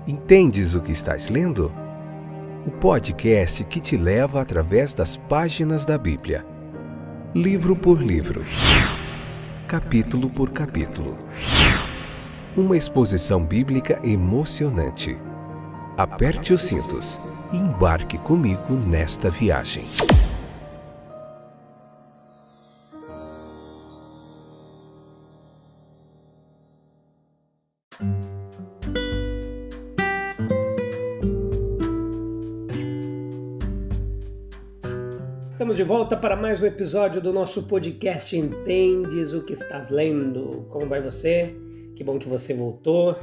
Entendes o que estás lendo? O podcast que te leva através das páginas da Bíblia, livro por livro, capítulo por capítulo. Uma exposição bíblica emocionante. Aperte os cintos e embarque comigo nesta viagem. Estamos de volta para mais um episódio do nosso podcast Entendes o que estás lendo? Como vai você? Que bom que você voltou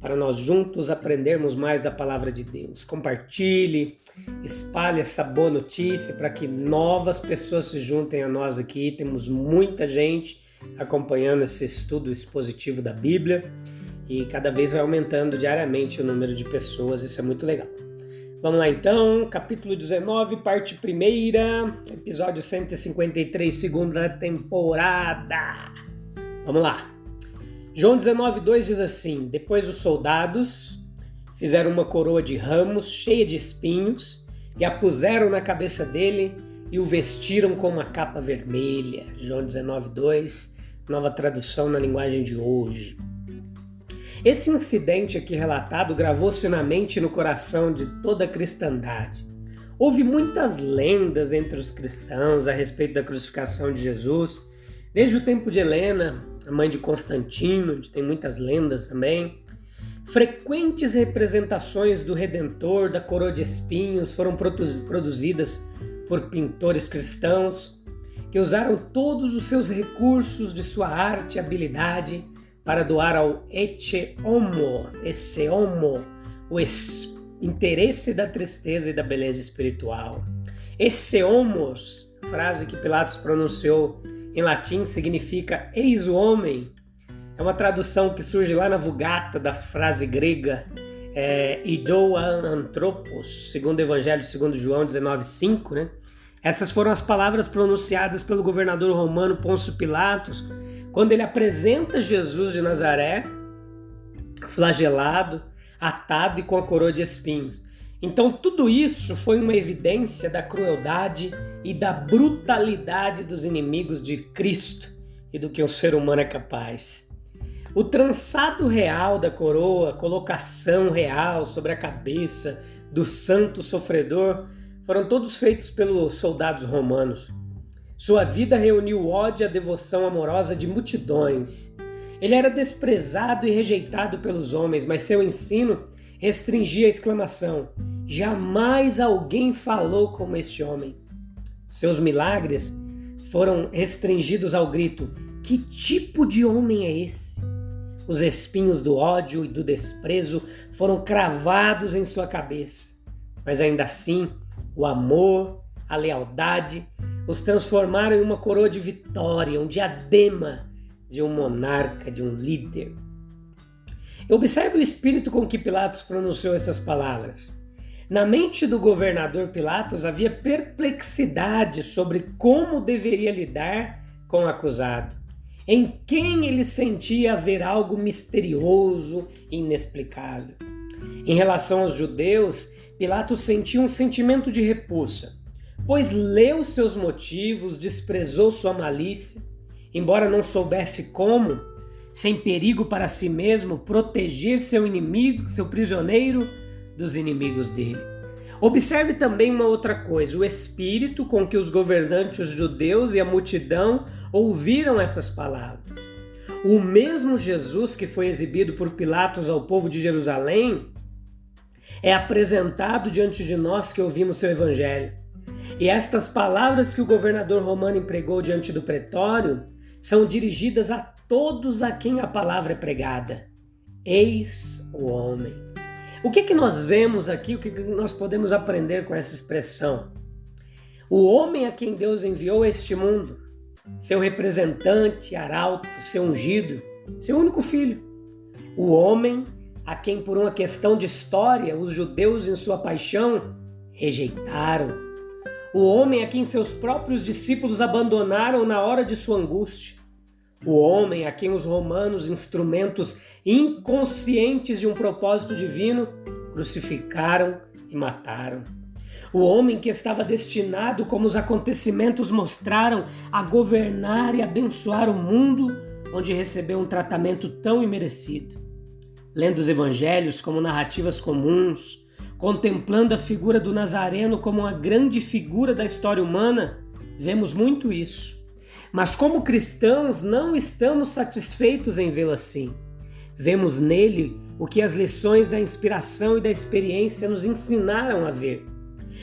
para nós juntos aprendermos mais da palavra de Deus. Compartilhe, espalhe essa boa notícia para que novas pessoas se juntem a nós aqui. Temos muita gente acompanhando esse estudo expositivo da Bíblia e cada vez vai aumentando diariamente o número de pessoas, isso é muito legal. Vamos lá então, capítulo 19, parte 1ª, episódio 153, segunda temporada. Vamos lá. João 19:2 diz assim: Depois os soldados fizeram uma coroa de ramos cheia de espinhos e a puseram na cabeça dele e o vestiram com uma capa vermelha. João 19:2, nova tradução na linguagem de hoje. Esse incidente aqui relatado gravou-se na mente e no coração de toda a cristandade. Houve muitas lendas entre os cristãos a respeito da crucificação de Jesus, desde o tempo de Helena, a mãe de Constantino, onde tem muitas lendas também. Frequentes representações do Redentor, da coroa de espinhos, foram produzidas por pintores cristãos que usaram todos os seus recursos de sua arte e habilidade para doar ao ecce homo, o interesse da tristeza e da beleza espiritual. Ecce homos, frase que Pilatos pronunciou em latim, significa eis o homem. É uma tradução que surge lá na Vulgata da frase grega idou anthropos, segundo o Evangelho segundo João 19:5, né? Essas foram as palavras pronunciadas pelo governador romano Pôncio Pilatos quando ele apresenta Jesus de Nazaré, flagelado, atado e com a coroa de espinhos. Então tudo isso foi uma evidência da crueldade e da brutalidade dos inimigos de Cristo e do que o ser humano é capaz. O trançado real da coroa, a colocação real sobre a cabeça do santo sofredor foram todos feitos pelos soldados romanos. Sua vida reuniu o ódio e a devoção amorosa de multidões. Ele era desprezado e rejeitado pelos homens, mas seu ensino restringia a exclamação: jamais alguém falou como este homem. Seus milagres foram restringidos ao grito: que tipo de homem é esse? Os espinhos do ódio e do desprezo foram cravados em sua cabeça. Mas ainda assim, o amor, a lealdade, os transformaram em uma coroa de vitória, um diadema de um monarca, de um líder. Observe o espírito com que Pilatos pronunciou essas palavras. Na mente do governador Pilatos havia perplexidade sobre como deveria lidar com o acusado, em quem ele sentia haver algo misterioso e inexplicável. Em relação aos judeus, Pilatos sentia um sentimento de repulsa, pois leu seus motivos, desprezou sua malícia, embora não soubesse como, sem perigo para si mesmo, proteger seu inimigo, seu prisioneiro, dos inimigos dele. Observe também uma outra coisa, o espírito com que os governantes judeus e a multidão ouviram essas palavras. O mesmo Jesus que foi exibido por Pilatos ao povo de Jerusalém é apresentado diante de nós que ouvimos seu evangelho. E estas palavras que o governador romano empregou diante do pretório são dirigidas a todos a quem a palavra é pregada. Eis o homem. O que nós vemos aqui, o que nós podemos aprender com essa expressão? O homem a quem Deus enviou a este mundo, seu representante, arauto, seu ungido, seu único filho. O homem a quem, por uma questão de história, os judeus em sua paixão rejeitaram. O homem a quem seus próprios discípulos abandonaram na hora de sua angústia. O homem a quem os romanos, instrumentos inconscientes de um propósito divino, crucificaram e mataram. O homem que estava destinado, como os acontecimentos mostraram, a governar e abençoar o mundo, onde recebeu um tratamento tão imerecido. Lendo os evangelhos como narrativas comuns, contemplando a figura do Nazareno como uma grande figura da história humana, vemos muito isso. Mas como cristãos não estamos satisfeitos em vê-lo assim. Vemos nele o que as lições da inspiração e da experiência nos ensinaram a ver,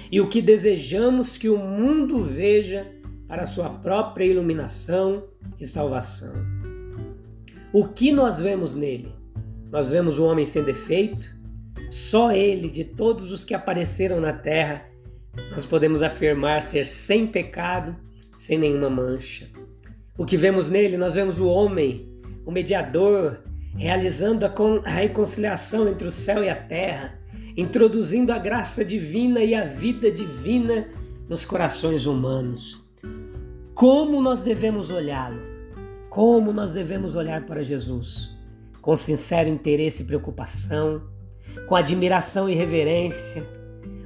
e o que desejamos que o mundo veja para sua própria iluminação e salvação. O que nós vemos nele? Nós vemos o homem sem defeito. Só ele, de todos os que apareceram na terra, nós podemos afirmar ser sem pecado, sem nenhuma mancha. O que vemos nele? Nós vemos o homem, o mediador, realizando a reconciliação entre o céu e a terra, introduzindo a graça divina e a vida divina nos corações humanos. Como nós devemos olhá-lo? Como nós devemos olhar para Jesus? Com sincero interesse e preocupação, com admiração e reverência.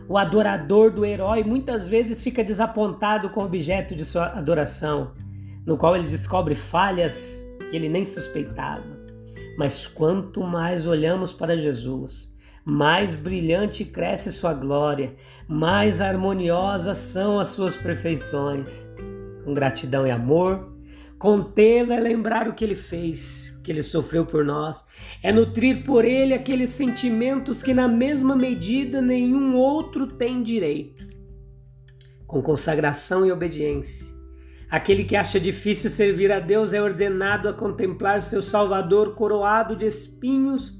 O adorador do herói muitas vezes fica desapontado com o objeto de sua adoração, no qual ele descobre falhas que ele nem suspeitava. Mas quanto mais olhamos para Jesus, mais brilhante cresce sua glória, mais harmoniosas são as suas perfeições. Com gratidão e amor, contê-lo é lembrar o que ele fez, o que ele sofreu por nós, é nutrir por ele aqueles sentimentos que na mesma medida nenhum outro tem direito. Com consagração e obediência, aquele que acha difícil servir a Deus é ordenado a contemplar seu Salvador coroado de espinhos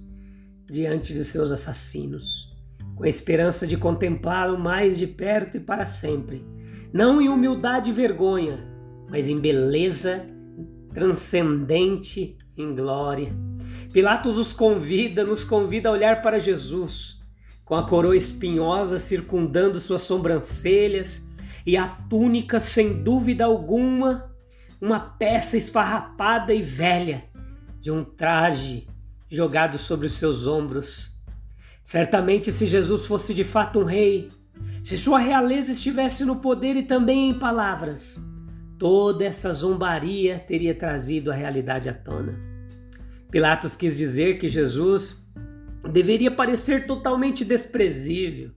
diante de seus assassinos, com a esperança de contemplá-lo mais de perto e para sempre, não em humildade e vergonha, mas em beleza transcendente, em glória. Pilatos nos convida a olhar para Jesus, com a coroa espinhosa circundando suas sobrancelhas e a túnica, sem dúvida alguma, uma peça esfarrapada e velha de um traje jogado sobre os seus ombros. Certamente, se Jesus fosse de fato um rei, se sua realeza estivesse no poder e também em palavras, toda essa zombaria teria trazido a realidade à tona. Pilatos quis dizer que Jesus deveria parecer totalmente desprezível.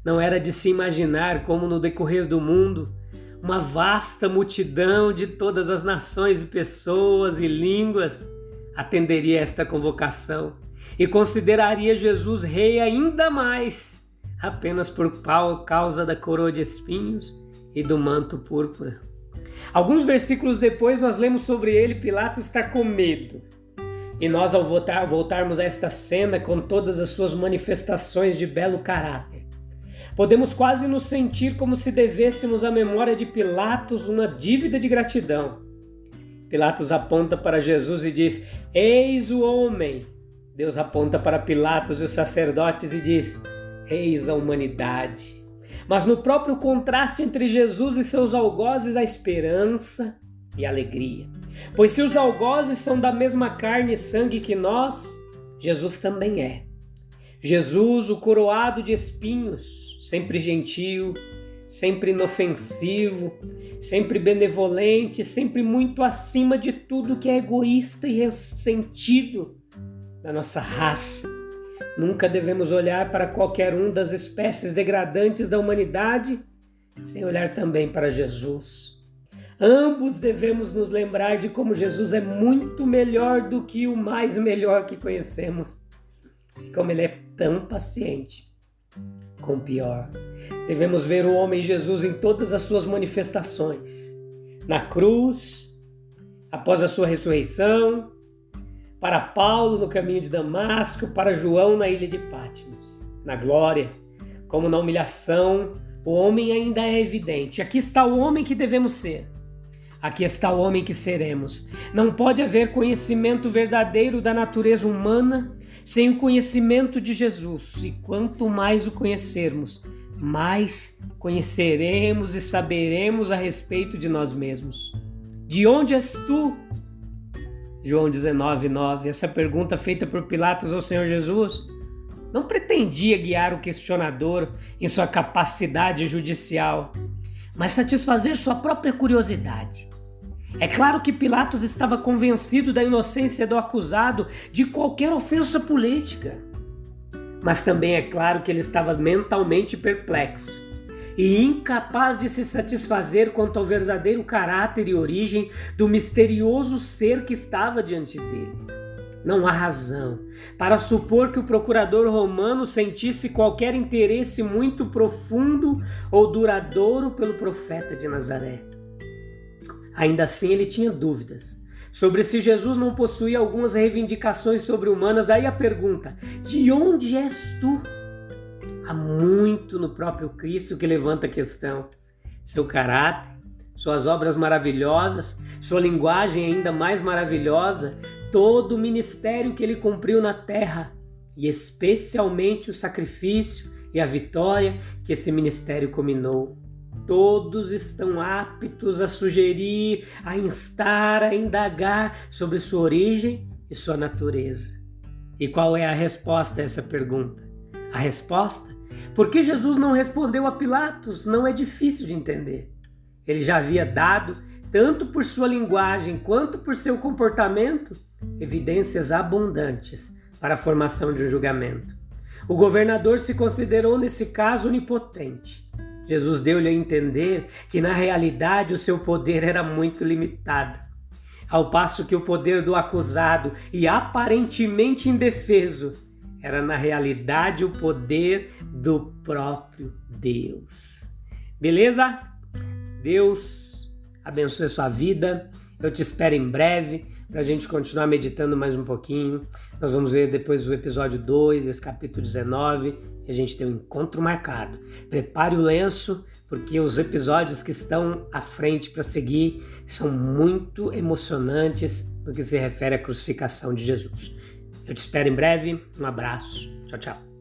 Não era de se imaginar como no decorrer do mundo, uma vasta multidão de todas as nações e pessoas e línguas atenderia a esta convocação e consideraria Jesus rei ainda mais, apenas por causa da coroa de espinhos e do manto púrpura. Alguns versículos depois nós lemos sobre ele: Pilatos está com medo. E nós, ao voltarmos a esta cena com todas as suas manifestações de belo caráter, podemos quase nos sentir como se devêssemos à memória de Pilatos uma dívida de gratidão. Pilatos aponta para Jesus e diz: eis o homem. Deus aponta para Pilatos e os sacerdotes e diz: eis a humanidade. Mas no próprio contraste entre Jesus e seus algozes há esperança e alegria. Pois se os algozes são da mesma carne e sangue que nós, Jesus também é. Jesus, o coroado de espinhos, sempre gentil, sempre inofensivo, sempre benevolente, sempre muito acima de tudo que é egoísta e ressentido da nossa raça. Nunca devemos olhar para qualquer um das espécies degradantes da humanidade sem olhar também para Jesus. Ambos devemos nos lembrar de como Jesus é muito melhor do que o mais melhor que conhecemos e como ele é tão paciente com o pior. Devemos ver o homem Jesus em todas as suas manifestações. Na cruz, após a sua ressurreição, para Paulo no caminho de Damasco, para João na ilha de Patmos. Na glória, como na humilhação, o homem ainda é evidente. Aqui está o homem que devemos ser. Aqui está o homem que seremos. Não pode haver conhecimento verdadeiro da natureza humana sem o conhecimento de Jesus. E quanto mais o conhecermos, mais conheceremos e saberemos a respeito de nós mesmos. De onde és tu? João 19:9. Essa pergunta feita por Pilatos ao Senhor Jesus não pretendia guiar o questionador em sua capacidade judicial, mas satisfazer sua própria curiosidade. É claro que Pilatos estava convencido da inocência do acusado de qualquer ofensa política. Mas também é claro que ele estava mentalmente perplexo e incapaz de se satisfazer quanto ao verdadeiro caráter e origem do misterioso ser que estava diante dele. Não há razão para supor que o procurador romano sentisse qualquer interesse muito profundo ou duradouro pelo profeta de Nazaré. Ainda assim, ele tinha dúvidas sobre se Jesus não possuía algumas reivindicações sobre-humanas. Daí a pergunta: de onde és tu? Há muito no próprio Cristo que levanta a questão. Seu caráter, suas obras maravilhosas, sua linguagem ainda mais maravilhosa, todo o ministério que ele cumpriu na terra e especialmente o sacrifício e a vitória que esse ministério culminou. Todos estão aptos a sugerir, a instar, a indagar sobre sua origem e sua natureza. E qual é a resposta a essa pergunta? A resposta? Por que Jesus não respondeu a Pilatos? Não é difícil de entender. Ele já havia dado, tanto por sua linguagem quanto por seu comportamento, evidências abundantes para a formação de um julgamento. O governador se considerou, nesse caso, onipotente. Jesus deu-lhe a entender que, na realidade, o seu poder era muito limitado, ao passo que o poder do acusado e aparentemente indefeso era, na realidade, o poder do próprio Deus. Beleza? Deus abençoe a sua vida. Eu te espero em breve para a gente continuar meditando mais um pouquinho. Nós vamos ver depois o episódio 2, esse capítulo 19, e a gente tem um encontro marcado. Prepare o lenço, porque os episódios que estão à frente para seguir são muito emocionantes no que se refere à crucificação de Jesus. Eu te espero em breve. Um abraço. Tchau, tchau.